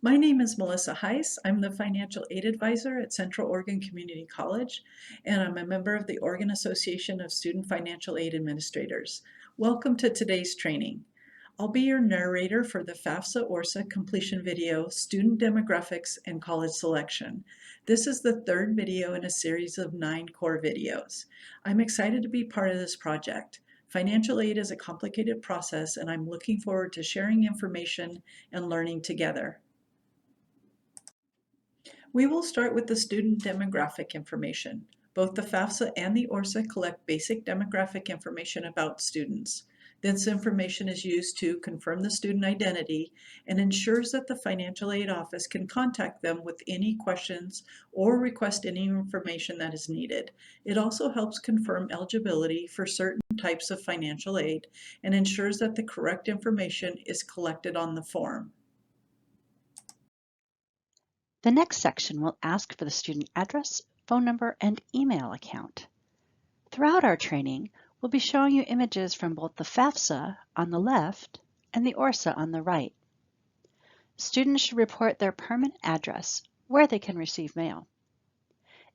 My name is Melissa Heiss. I'm the Financial Aid Advisor at Central Oregon Community College, and I'm a member of the Oregon Association of Student Financial Aid Administrators. Welcome to today's training. I'll be your narrator for the FAFSA ORSAA completion video, Student Demographics and College Selection. This is the third video in a series of 9 core videos. I'm excited to be part of this project. Financial aid is a complicated process, and I'm looking forward to sharing information and learning together. We will start with the student demographic information. Both the FAFSA and the ORSAA collect basic demographic information about students. This information is used to confirm the student identity and ensures that the financial aid office can contact them with any questions or request any information that is needed. It also helps confirm eligibility for certain types of financial aid and ensures that the correct information is collected on the form. The next section will ask for the student address, phone number, and email account. Throughout our training, we'll be showing you images from both the FAFSA on the left and the ORSAA on the right. Students should report their permanent address where they can receive mail.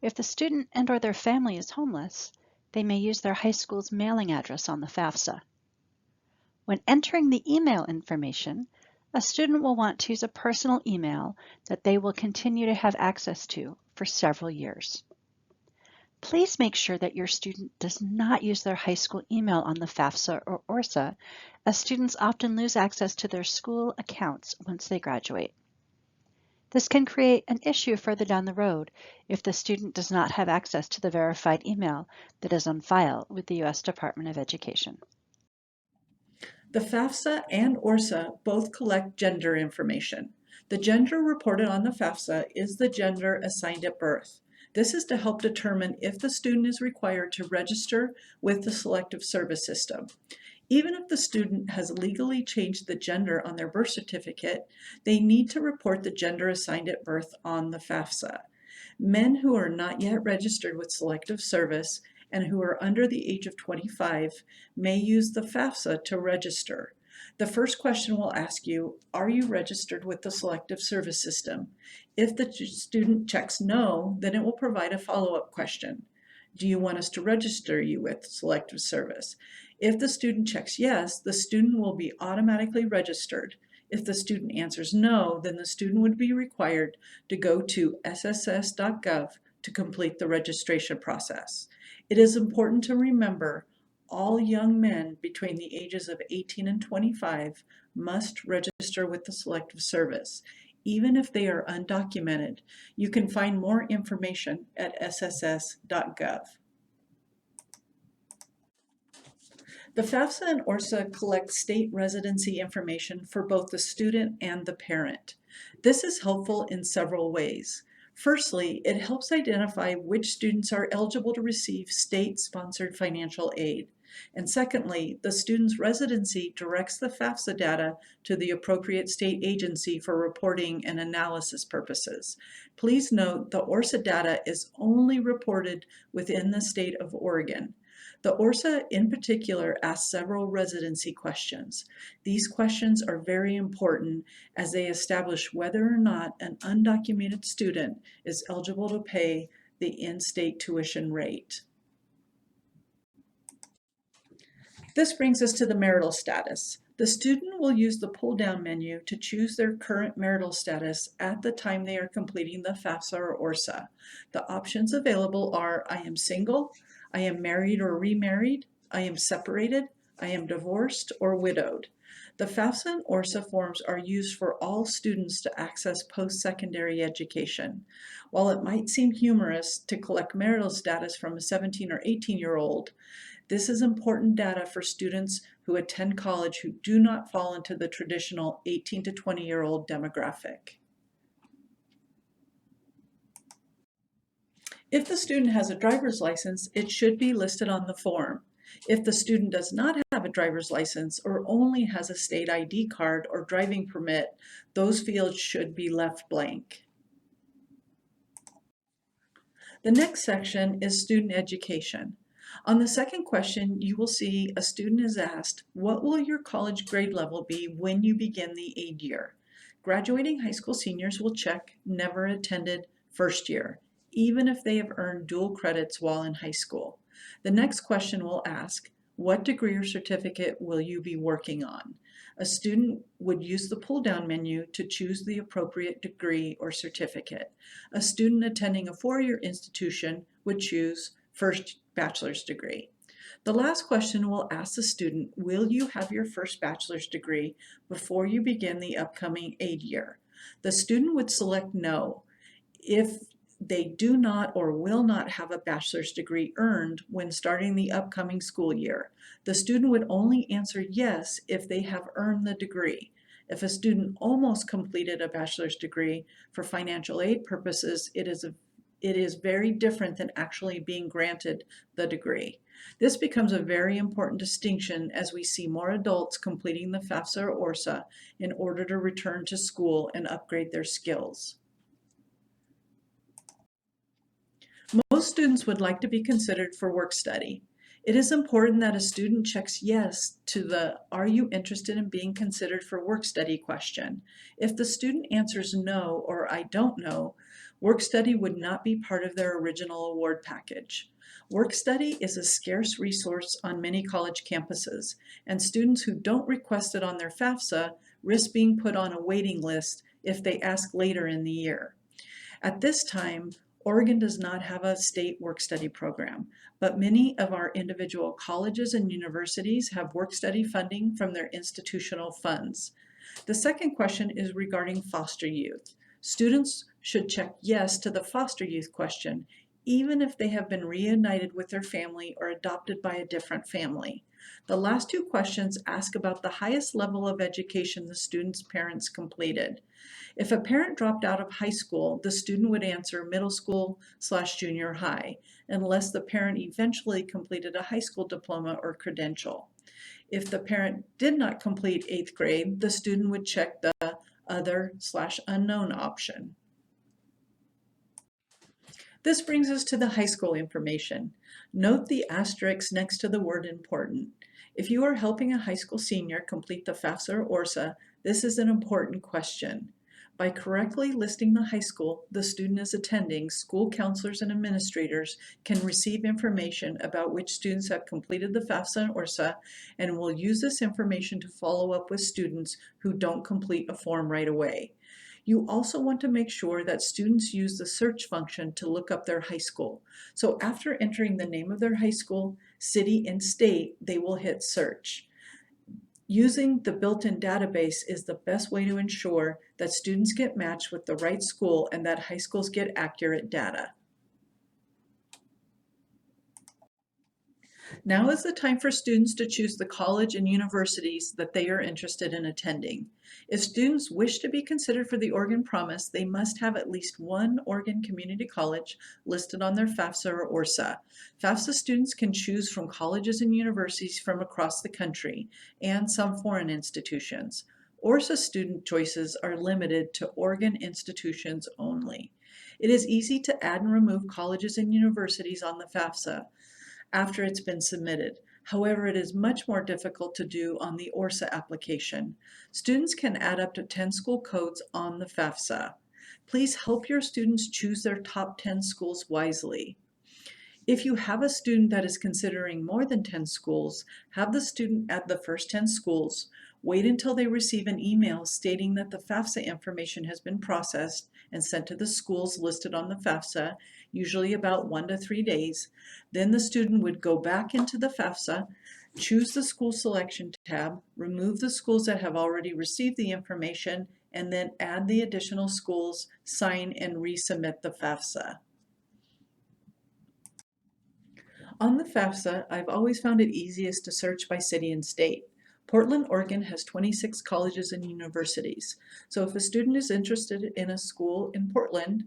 If the student and/or their family is homeless, they may use their high school's mailing address on the FAFSA. When entering the email information, a student will want to use a personal email that they will continue to have access to for several years. Please make sure that your student does not use their high school email on the FAFSA or ORSAA, as students often lose access to their school accounts once they graduate. This can create an issue further down the road if the student does not have access to the verified email that is on file with the U.S. Department of Education. The FAFSA and ORSAA both collect gender information. The gender reported on the FAFSA is the gender assigned at birth. This is to help determine if the student is required to register with the Selective Service System. Even if the student has legally changed the gender on their birth certificate, they need to report the gender assigned at birth on the FAFSA. Men who are not yet registered with Selective Service and who are under the age of 25 may use the FAFSA to register. The first question will ask you, are you registered with the Selective Service System? If the student checks no, then it will provide a follow-up question. Do you want us to register you with Selective Service? If the student checks yes, the student will be automatically registered. If the student answers no, then the student would be required to go to sss.gov to complete the registration process. It is important to remember all young men between the ages of 18 and 25 must register with the Selective Service, even if they are undocumented. You can find more information at sss.gov. The FAFSA and ORSAA collect state residency information for both the student and the parent. This is helpful in several ways. Firstly, it helps identify which students are eligible to receive state-sponsored financial aid. And secondly, the student's residency directs the FAFSA data to the appropriate state agency for reporting and analysis purposes. Please note the ORSAA data is only reported within the state of Oregon. The ORSAA in particular asks several residency questions. These questions are very important as they establish whether or not an undocumented student is eligible to pay the in-state tuition rate. This brings us to the marital status. The student will use the pull-down menu to choose their current marital status at the time they are completing the FAFSA or ORSAA. The options available are I am single, I am married or remarried, I am separated, I am divorced or widowed. The FAFSA and ORSAA forms are used for all students to access post-secondary education. While it might seem humorous to collect marital status from a 17 or 18-year-old, this is important data for students who attend college who do not fall into the traditional 18 to 20-year-old demographic. If the student has a driver's license, it should be listed on the form. If the student does not have a driver's license or only has a state ID card or driving permit, those fields should be left blank. The next section is student education. On the second question, you will see a student is asked, what will your college grade level be when you begin the aid year? Graduating high school seniors will check never attended first year, even if they have earned dual credits while in high school. The next question will ask, what degree or certificate will you be working on? A student would use the pull-down menu to choose the appropriate degree or certificate. A student attending a four-year institution would choose first bachelor's degree. The last question will ask the student, will you have your first bachelor's degree before you begin the upcoming aid year? The student would select no if they do not or will not have a bachelor's degree earned when starting the upcoming school year. The student would only answer yes if they have earned the degree. If a student almost completed a bachelor's degree for financial aid purposes, it is very different than actually being granted the degree. This becomes a very important distinction as we see more adults completing the FAFSA or ORSAA in order to return to school and upgrade their skills. Most students would like to be considered for work study. It is important that a student checks yes to the "Are you interested in being considered for work study?" question. If the student answers no or "I don't know," work study would not be part of their original award package. Work study is a scarce resource on many college campuses, and students who don't request it on their FAFSA risk being put on a waiting list if they ask later in the year. At this time, Oregon does not have a state work study program, but many of our individual colleges and universities have work study funding from their institutional funds. The second question is regarding foster youth. Students should check yes to the foster youth question, even if they have been reunited with their family or adopted by a different family. The last two questions ask about the highest level of education the student's parents completed. If a parent dropped out of high school, the student would answer middle school/junior high, unless the parent eventually completed a high school diploma or credential. If the parent did not complete 8th grade, the student would check the other/unknown option. This brings us to the high school information. Note the asterisk next to the word important. If you are helping a high school senior complete the FAFSA or ORSAA, this is an important question. By correctly listing the high school the student is attending, school counselors and administrators can receive information about which students have completed the FAFSA and ORSAA and will use this information to follow up with students who don't complete a form right away. You also want to make sure that students use the search function to look up their high school. So after entering the name of their high school, city, and state, they will hit search. Using the built-in database is the best way to ensure that students get matched with the right school and that high schools get accurate data. Now is the time for students to choose the college and universities that they are interested in attending. If students wish to be considered for the Oregon Promise, they must have at least one Oregon community college listed on their FAFSA or ORSAA. FAFSA students can choose from colleges and universities from across the country and some foreign institutions. ORSAA student choices are limited to Oregon institutions only. It is easy to add and remove colleges and universities on the FAFSA after it's been submitted. However, it is much more difficult to do on the ORSAA application. Students can add up to 10 school codes on the FAFSA. Please help your students choose their top 10 schools wisely. If you have a student that is considering more than 10 schools, have the student add the first 10 schools. Wait until they receive an email stating that the FAFSA information has been processed and sent to the schools listed on the FAFSA, usually about 1 to 3 days. Then the student would go back into the FAFSA, choose the school selection tab, remove the schools that have already received the information, and then add the additional schools, sign, and resubmit the FAFSA. On the FAFSA, I've always found it easiest to search by city and state. Portland, Oregon has 26 colleges and universities. So if a student is interested in a school in Portland,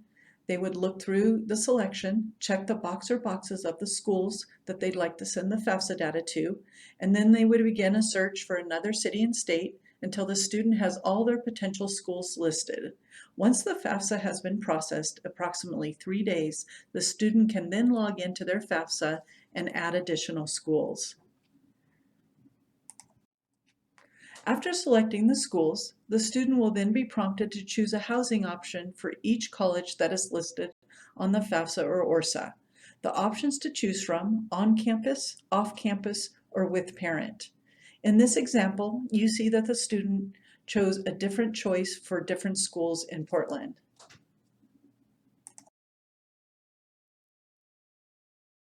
they would look through the selection, check the box or boxes of the schools that they'd like to send the FAFSA data to, and then they would begin a search for another city and state until the student has all their potential schools listed. Once the FAFSA has been processed, approximately 3 days, the student can then log into their FAFSA and add additional schools. After selecting the schools, the student will then be prompted to choose a housing option for each college that is listed on the FAFSA or ORSAA. The options to choose from: on campus, off campus, or with parent. In this example, you see that the student chose a different choice for different schools in Portland.